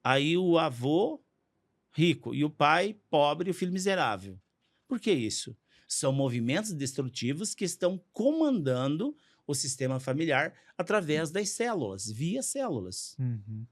Aí o avô rico e o pai pobre e o filho miserável. Por que isso? São movimentos destrutivos que estão comandando o sistema familiar através das células, via células Uhum.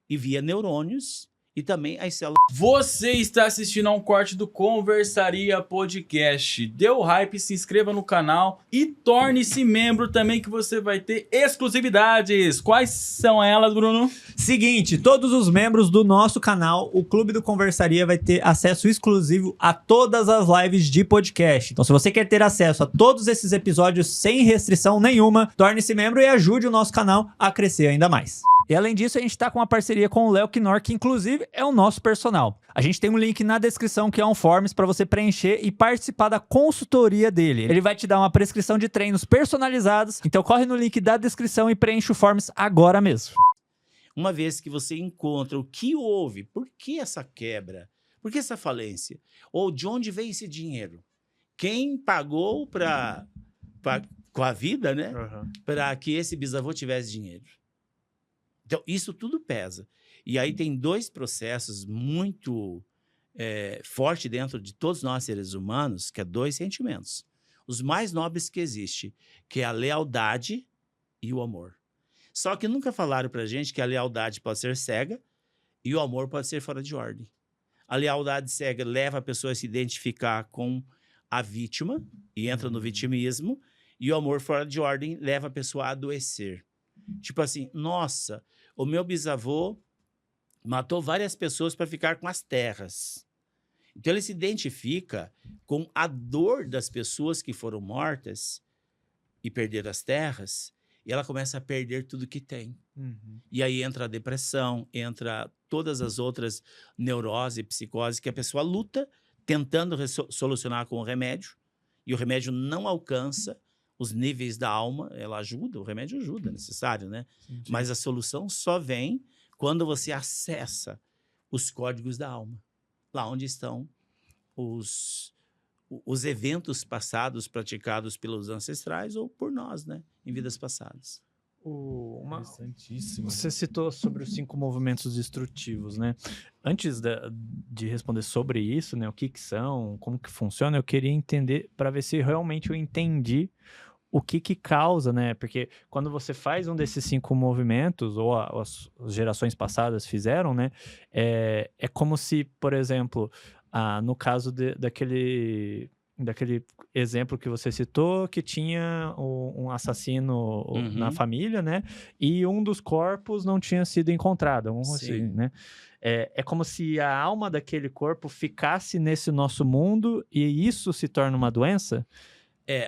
e via neurônios e também as células. Você está assistindo a um corte do Conversaria Podcast. Deu hype, se inscreva no canal e torne-se membro também, que você vai ter exclusividades. Quais são elas, Bruno? Seguinte, todos os membros do nosso canal, o Clube do Conversaria, vai ter acesso exclusivo a todas as lives de podcast. Então, se você quer ter acesso a todos esses episódios sem restrição nenhuma, torne-se membro e ajude o nosso canal a crescer ainda mais. E além disso, a gente tá com uma parceria com o Léo Knorr, que inclusive é o nosso personal. A gente tem um link na descrição que é um forms para você preencher e participar da consultoria dele. Ele vai te dar uma prescrição de treinos personalizados, então corre no link da descrição e preenche o forms agora mesmo. Uma vez que você encontra o que houve, por que essa quebra, por que essa falência, ou de onde veio esse dinheiro, quem pagou com a vida, né, para que esse bisavô tivesse dinheiro. Então, isso tudo pesa. E aí tem dois processos muito fortes dentro de todos nós, seres humanos, que é dois sentimentos. Os mais nobres que existem, que é a lealdade e o amor. Só que nunca falaram pra gente que a lealdade pode ser cega e o amor pode ser fora de ordem. A lealdade cega leva a pessoa a se identificar com a vítima e entra no vitimismo, e o amor fora de ordem leva a pessoa a adoecer. Tipo assim, nossa, o meu bisavô matou várias pessoas para ficar com as terras. Então ele se identifica com a dor das pessoas que foram mortas e perderam as terras, e ela começa a perder tudo que tem. Uhum. E aí entra a depressão, entra todas as outras neuroses e psicoses que a pessoa luta tentando solucionar com o remédio, e o remédio não alcança os níveis da alma. Ela ajuda, o remédio ajuda, é necessário, né? Sim. Mas a solução só vem quando você acessa os códigos da alma, lá onde estão os eventos passados praticados pelos ancestrais ou por nós, né? Em vidas passadas. Interessantíssimo. Você citou sobre os 5 movimentos destrutivos, né? Antes de responder sobre isso, né? O que são, como que funciona, eu queria entender para ver se realmente eu entendi o que causa, né? Porque quando você faz um desses 5 movimentos, ou as gerações passadas fizeram, né? É como se, por exemplo, no caso daquele exemplo que você citou, que tinha um assassino na família, né? E um dos corpos não tinha sido encontrado, assim, né? É como se a alma daquele corpo ficasse nesse nosso mundo e isso se torna uma doença?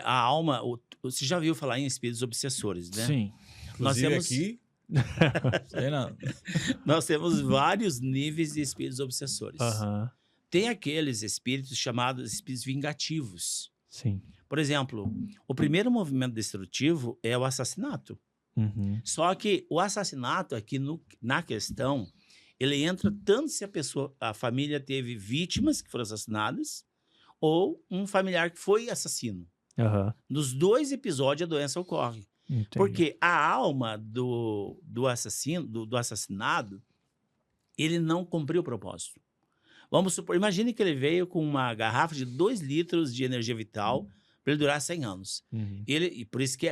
A alma... Você já ouviu falar em espíritos obsessores, né? Sim. Nós temos... aqui... Sei não. Nós temos vários níveis de espíritos obsessores. Aham. Tem aqueles espíritos chamados espíritos vingativos. Sim. Por exemplo, o primeiro movimento destrutivo é o assassinato. Uhum. Só que o assassinato aqui na questão, ele entra tanto se a família teve vítimas que foram assassinadas ou um familiar que foi assassino. Aham. Nos dois episódios a doença ocorre. Entendi. Porque a alma do assassino, do assassinado, ele não cumpriu o propósito. Vamos supor, imagine que ele veio com uma garrafa de 2 litros de energia vital para ele durar 100 anos. Uhum. E por isso que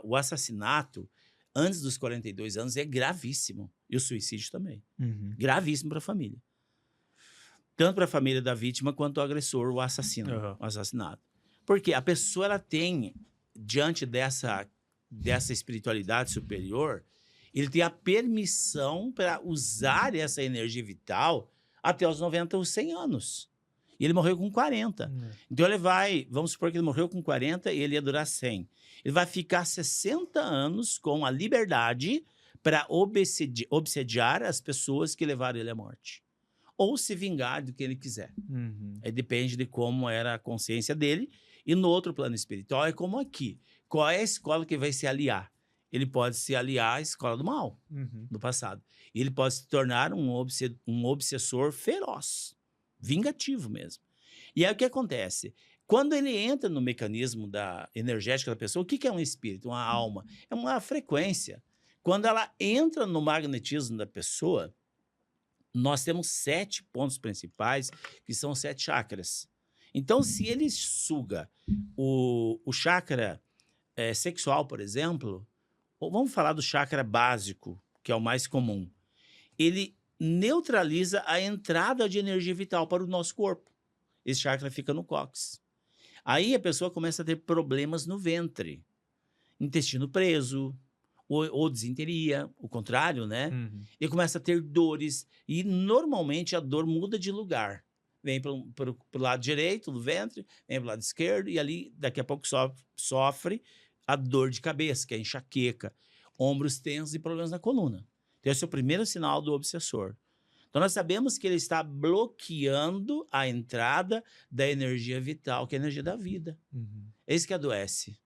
o assassinato, antes dos 42 anos, é gravíssimo. E o suicídio também. Uhum. Gravíssimo para a família. Tanto para a família da vítima quanto o agressor, o assassino, Uhum. o assassinado. Porque a pessoa ela tem, diante dessa espiritualidade superior, ele tem a permissão para usar essa energia vital até os 90 ou 100 anos. E ele morreu com 40. Então ele vai, vamos supor que ele morreu com 40 e ele ia durar 100. Ele vai ficar 60 anos com a liberdade para obsediar as pessoas que levaram ele à morte. Ou se vingar do que ele quiser. Uhum. Depende de como era a consciência dele. E no outro plano espiritual é como aqui. Qual é a escola que vai se aliar? Ele pode se aliar à escola do mal, do passado. E ele pode se tornar um obsessor feroz, vingativo mesmo. E aí o que acontece? Quando ele entra no mecanismo energético da pessoa, o que é um espírito, uma alma? É uma frequência. Quando ela entra no magnetismo da pessoa, nós temos 7 pontos principais, que são 7 chakras. Então, se ele suga o chakra sexual, por exemplo, ou vamos falar do chakra básico, que é o mais comum, ele neutraliza a entrada de energia vital para o nosso corpo. Esse chakra fica no cóccix. Aí a pessoa começa a ter problemas no ventre, intestino preso, ou desinteria, o contrário, né? Uhum. E começa a ter dores, e normalmente a dor muda de lugar. Vem para o lado direito do ventre, vem para o lado esquerdo, e ali daqui a pouco sofre a dor de cabeça, que é a enxaqueca, ombros tensos e problemas na coluna. Então, esse é o primeiro sinal do obsessor. Então, nós sabemos que ele está bloqueando a entrada da energia vital, que é a energia da vida. Uhum. É isso que adoece.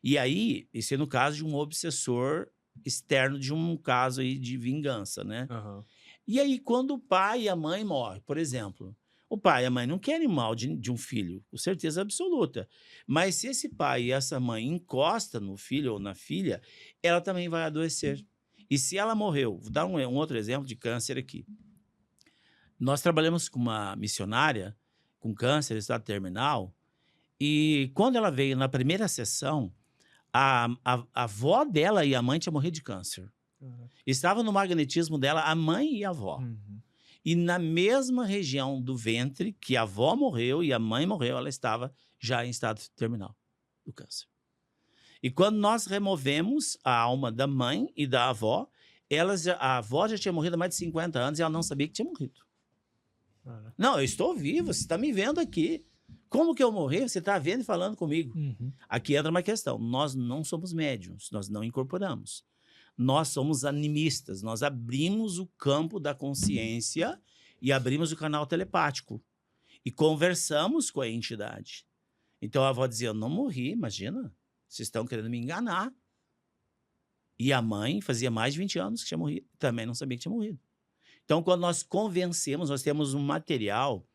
E aí, isso é no caso de um obsessor externo, de um caso aí de vingança, né? Uhum. E aí, quando o pai e a mãe morrem, por exemplo, o pai e a mãe não querem mal de um filho, com certeza absoluta. Mas se esse pai e essa mãe encostam no filho ou na filha, ela também vai adoecer. E se ela morreu, vou dar um outro exemplo de câncer aqui. Nós trabalhamos com uma missionária com câncer, estado terminal, e quando ela veio na primeira sessão, a avó dela e a mãe tinham morrido de câncer. Uhum. Estava no magnetismo dela a mãe e a avó. Uhum. E na mesma região do ventre que a avó morreu e a mãe morreu, ela estava já em estado terminal do câncer. E quando nós removemos a alma da mãe e da avó, a avó já tinha morrido há mais de 50 anos e ela não sabia que tinha morrido. Uhum. Não, eu estou vivo, você está me vendo aqui. Como que eu morri? Você está vendo e falando comigo. Uhum. Aqui entra uma questão. Nós não somos médiums, nós não incorporamos. Nós somos animistas, nós abrimos o campo da consciência e abrimos o canal telepático. E conversamos com a entidade. Então a avó dizia, eu não morri, imagina. Vocês estão querendo me enganar. E a mãe fazia mais de 20 anos que tinha morrido. Também não sabia que tinha morrido. Então, quando nós convencemos, nós temos um material,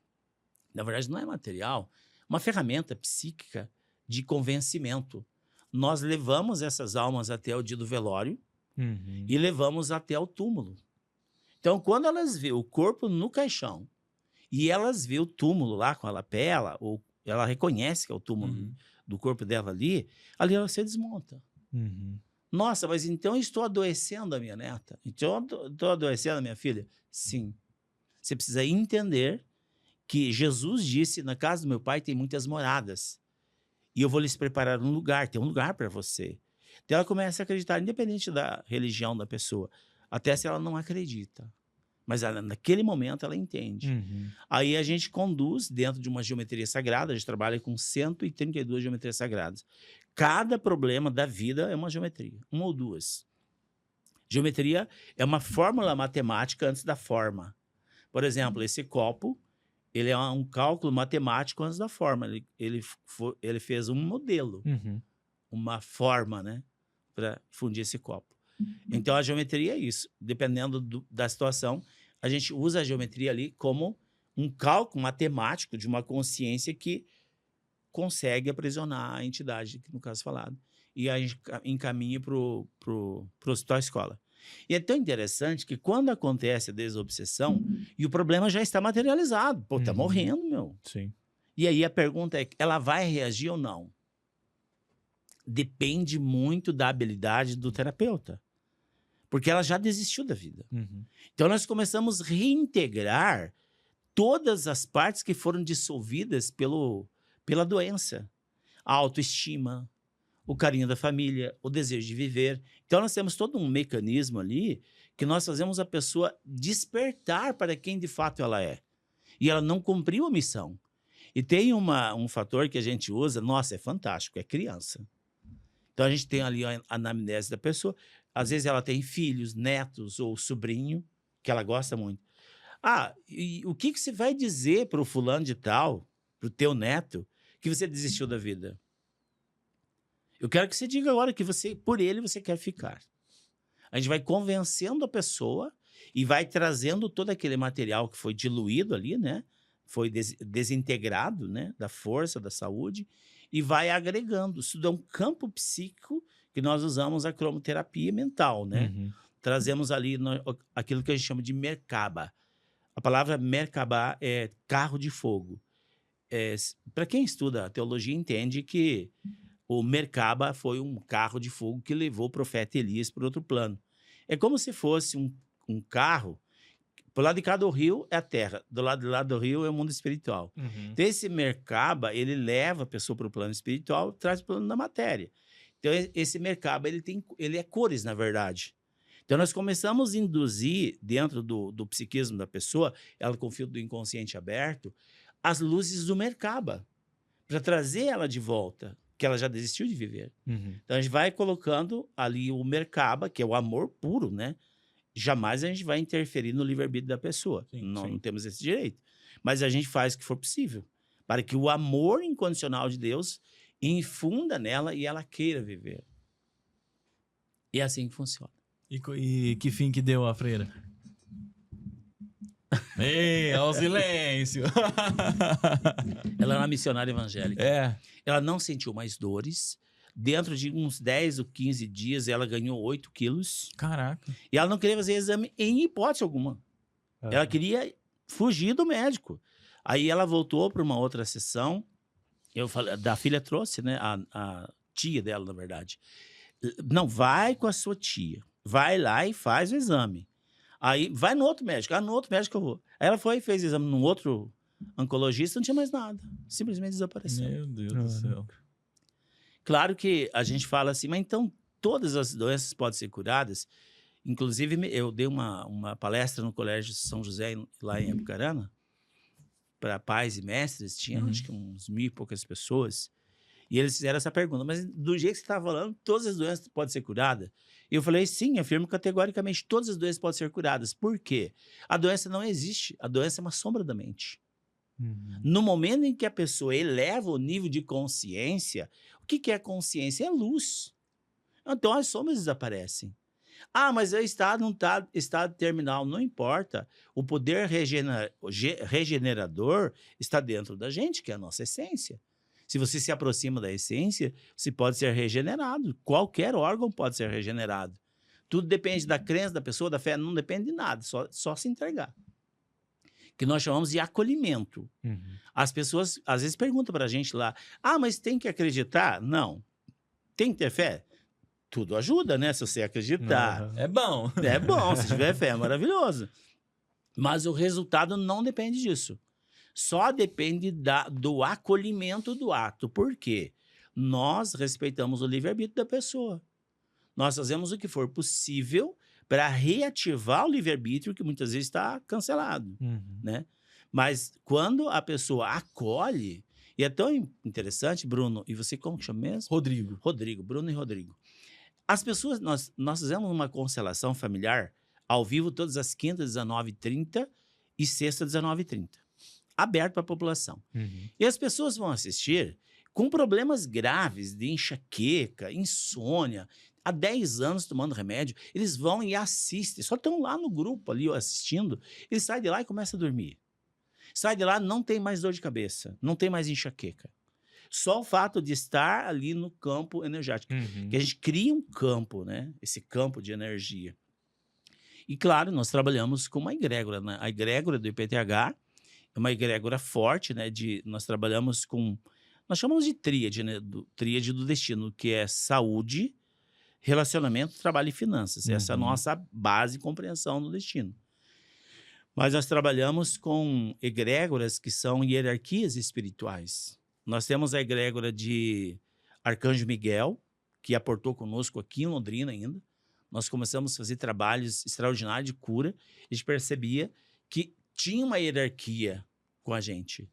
na verdade não é material, uma ferramenta psíquica de convencimento. Nós levamos essas almas até o dia do velório, Uhum. e levamos até o túmulo. Então, quando elas vê o corpo no caixão e elas vê o túmulo lá com a lapela, ou ela reconhece que é o túmulo do corpo dela ali ela se desmonta. Uhum. Nossa, mas então eu estou adoecendo a minha neta? Então eu estou adoecendo a minha filha? Sim. Você precisa entender que Jesus disse, na casa do meu pai tem muitas moradas. E eu vou lhes preparar um lugar, tem um lugar para você. Então ela começa a acreditar, independente da religião da pessoa, até se ela não acredita. Mas naquele momento ela entende. Uhum. Aí a gente conduz dentro de uma geometria sagrada, a gente trabalha com 132 geometrias sagradas. Cada problema da vida é uma geometria, uma ou duas. Geometria é uma fórmula matemática antes da forma. Por exemplo, esse copo, ele é um cálculo matemático antes da forma. Ele fez um modelo. Uhum. Uma forma, né, para fundir esse copo. Então, a geometria é isso. Dependendo da situação, a gente usa a geometria ali como um cálculo matemático de uma consciência que consegue aprisionar a entidade, no caso falado. E a gente encaminha para o hospital escola. E é tão interessante que quando acontece a desobsessão, e o problema já está materializado. Pô, tá morrendo, meu. Sim. E aí a pergunta é, ela vai reagir ou não? Depende muito da habilidade do terapeuta. Porque ela já desistiu da vida. Uhum. Então, nós começamos a reintegrar todas as partes que foram dissolvidas pela doença. A autoestima, o carinho da família, o desejo de viver. Então, nós temos todo um mecanismo ali que nós fazemos a pessoa despertar para quem de fato ela é. E ela não cumpriu a missão. E tem um fator que a gente usa, nossa, é fantástico, é criança. Então, a gente tem ali a anamnese da pessoa. Às vezes, ela tem filhos, netos ou sobrinho, que ela gosta muito. Ah, e o que você vai dizer para o fulano de tal, para o teu neto, que você desistiu da vida? Eu quero que você diga agora que por ele você quer ficar. A gente vai convencendo a pessoa e vai trazendo todo aquele material que foi diluído ali, né? Foi desintegrado, né? Da força, da saúde, e vai agregando. Isso é um campo psíquico que nós usamos a cromoterapia mental, né? Uhum. Trazemos ali aquilo que a gente chama de Merkaba. A palavra Merkabah é carro de fogo. Para quem estuda a teologia entende que o Merkabah foi um carro de fogo que levou o profeta Elias para outro plano. É como se fosse um carro. Pro lado de cá do rio é a terra, do lado de lá do rio é o mundo espiritual. Uhum. Então, esse Merkabah, ele leva a pessoa para o plano espiritual, traz para o plano da matéria. Então, esse Merkabah, ele é cores, na verdade. Então, nós começamos a induzir, dentro do psiquismo da pessoa, ela com o fio do inconsciente aberto, as luzes do Merkabah, para trazer ela de volta, que ela já desistiu de viver. Uhum. Então, a gente vai colocando ali o Merkabah, que é o amor puro, né? Jamais a gente vai interferir no livre-arbítrio da pessoa. Sim, Não temos esse direito. Mas a gente faz o que for possível para que o amor incondicional de Deus infunda nela e ela queira viver. E é assim que funciona. E que fim que deu a freira? Ei, olha o silêncio. Ela era uma missionária evangélica. É. Ela não sentiu mais dores. Dentro de uns 10 ou 15 dias, ela ganhou 8 quilos. Caraca. E ela não queria fazer exame em hipótese alguma. Ela queria fugir do médico. Aí ela voltou para uma outra sessão. Eu falei, da filha trouxe, né? A tia dela, na verdade. Não, vai com a sua tia. Vai lá e faz o exame. Aí, vai no outro médico. No outro médico eu vou. Aí ela foi e fez o exame num outro oncologista, não tinha mais nada. Simplesmente desapareceu. Meu Deus do céu. Claro que a gente fala assim, mas então todas as doenças podem ser curadas. Inclusive, eu dei uma palestra no Colégio São José, lá em Apucarana, para pais e mestres, tinha acho que uns 1.000 e poucas pessoas, e eles fizeram essa pergunta, mas do jeito que você estava falando, todas as doenças podem ser curadas? E eu falei, sim, afirmo categoricamente, todas as doenças podem ser curadas. Por quê? A doença não existe, a doença é uma sombra da mente. Uhum. No momento em que a pessoa eleva o nível de consciência, o que é consciência? É luz. Então as sombras desaparecem. Mas é estado terminal, não importa. O poder regenerador está dentro da gente, que é a nossa essência. Se você se aproxima da essência, você pode ser regenerado. Qualquer órgão pode ser regenerado. Tudo depende da crença da pessoa, da fé, não depende de nada, só se entregar. Que nós chamamos de acolhimento. Uhum. As pessoas, às vezes, perguntam para a gente lá, mas tem que acreditar? Não. Tem que ter fé? Tudo ajuda, né? Se você acreditar. Uhum. É bom. É bom, se tiver fé, é maravilhoso. Mas o resultado não depende disso. Só depende do acolhimento do ato. Por quê? Nós respeitamos o livre-arbítrio da pessoa. Nós fazemos o que for possível para reativar o livre-arbítrio que muitas vezes está cancelado, né? Mas quando a pessoa acolhe, e é tão interessante, Bruno, e você como que chama mesmo? Rodrigo, Bruno e Rodrigo. As pessoas, nós fizemos uma constelação familiar ao vivo todas as quintas, 19h30 e sexta, 19h30. Aberto para a população. E as pessoas vão assistir com problemas graves de enxaqueca, insônia, há 10 anos tomando remédio, eles vão e assistem, só estão lá no grupo ali assistindo, eles saem de lá e começam a dormir. Sai de lá, não tem mais dor de cabeça, não tem mais enxaqueca. Só o fato de estar ali no campo energético. Que a gente cria um campo, né? Esse campo de energia. E claro, nós trabalhamos com uma egrégora, né? A egrégora do IPTH é uma egrégora forte, né? Nós trabalhamos com, nós chamamos de tríade, né? Tríade do destino, que é saúde, relacionamento, trabalho e finanças. Essa é a nossa base e compreensão do destino. Mas nós trabalhamos com egrégoras que são hierarquias espirituais. Nós temos a egrégora de Arcanjo Miguel, que aportou conosco aqui em Londrina ainda. Nós começamos a fazer trabalhos extraordinários de cura. A gente percebia que tinha uma hierarquia com a gente.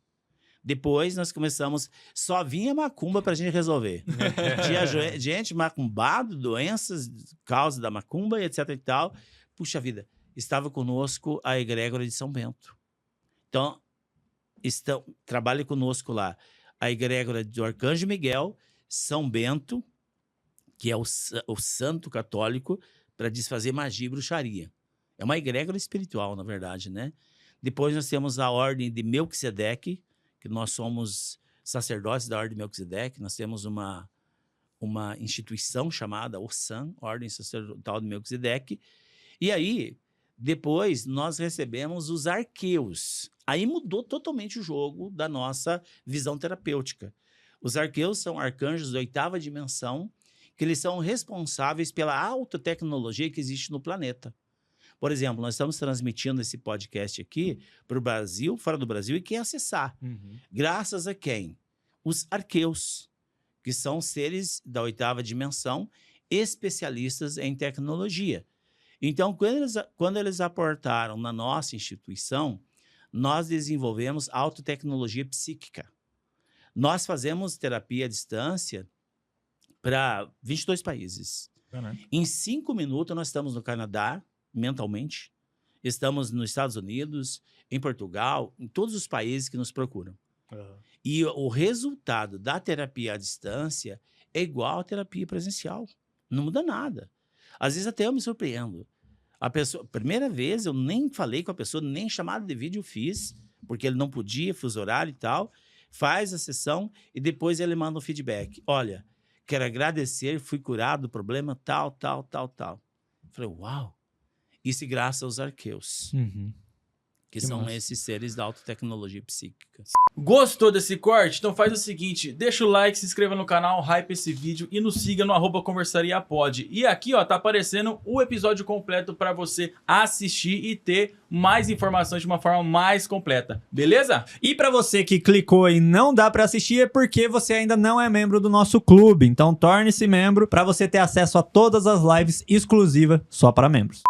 Depois nós começamos, só vinha macumba para a gente resolver. Tinha gente macumbado, doenças, causa da macumba, etc e tal. Puxa vida, estava conosco a egrégora de São Bento. Então, trabalha conosco lá a egrégora do Arcanjo Miguel, São Bento, que é o santo católico, para desfazer magia e bruxaria. É uma egrégora espiritual, na verdade, né? Depois nós temos a ordem de Melquisedeque, que nós somos sacerdotes da ordem de Melquisedeque. Nós temos uma instituição chamada OSAM, Ordem Sacerdotal de Melquisedeque. E aí, Depois, nós recebemos os arqueus. Aí mudou totalmente o jogo da nossa visão terapêutica. Os arqueus são arcanjos da 8ª dimensão, que eles são responsáveis pela alta tecnologia que existe no planeta. Por exemplo, nós estamos transmitindo esse podcast aqui para o Brasil, fora do Brasil, e quem acessar. Graças a quem? Os arqueus, que são seres da 8ª dimensão, especialistas em tecnologia. Então, quando eles aportaram na nossa instituição, nós desenvolvemos autotecnologia psíquica. Nós fazemos terapia à distância para 22 países. Em 5 minutos, nós estamos no Canadá, mentalmente. Estamos nos Estados Unidos, em Portugal, em todos os países que nos procuram. E o resultado da terapia à distância é igual à terapia presencial. Não muda nada. Às vezes até eu me surpreendo. A pessoa, primeira vez eu nem falei com a pessoa, nem chamada de vídeo fiz, porque ele não podia, fuso horário e tal. Faz a sessão e depois ele manda um feedback. Olha, quero agradecer, fui curado do problema tal, tal, tal, tal. Falei, uau! Isso graças aos arqueus, que são massa. esses seres da autotecnologia psíquica. Gostou desse corte? Então faz o seguinte, deixa o like, se inscreva no canal, hype esse vídeo e nos siga no @conversariapod. E aqui, ó, tá aparecendo o episódio completo para você assistir e ter mais informações de uma forma mais completa, beleza? E pra você que clicou e não dá pra assistir é porque você ainda não é membro do nosso clube. Então torne-se membro pra você ter acesso a todas as lives exclusivas só para membros.